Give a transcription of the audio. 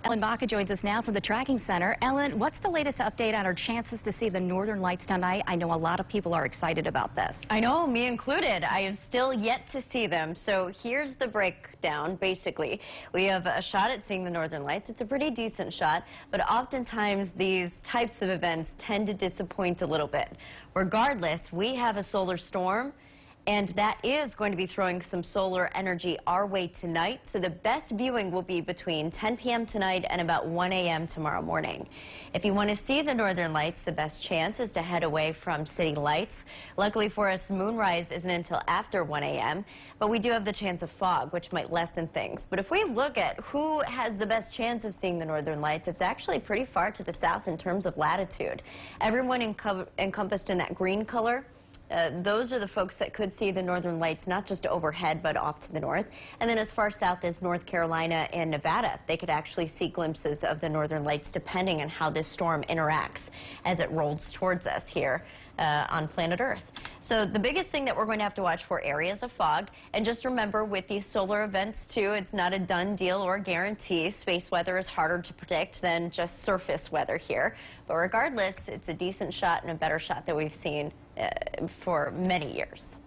Ellen Baca joins us now from the Tracking Center. Ellen, what's the latest update on our chances to see the northern lights tonight? I know a lot of people are excited about this. I know, me included. I have still yet to see them. So here's the breakdown, basically. We have a shot at seeing the northern lights. It's a pretty decent shot, but oftentimes these types of events tend to disappoint a little bit. Regardless, we have a solar storm, and that is going to be throwing some solar energy our way tonight. So the best viewing will be between 10 p.m. tonight and about 1 a.m. tomorrow morning. If you want to see the northern lights, the best chance is to head away from city lights. Luckily for us, moonrise isn't until after 1 a.m., but we do have the chance of fog, which might lessen things. But if we look at who has the best chance of seeing the northern lights, it's actually pretty far to the south in terms of latitude. Everyone encompassed in that green color, those are the folks that could see the northern lights, not just overhead, but off to the north. And then as far south as North Carolina and Nevada, they could actually see glimpses of the northern lights depending on how this storm interacts as it rolls towards us here on planet Earth. So the biggest thing that we're going to have to watch for areas of fog. And just remember, with these solar events, too, it's not a done deal or guarantee. Space weather is harder to predict than just surface weather here. But regardless, it's a decent shot and a better shot that we've seen for many years.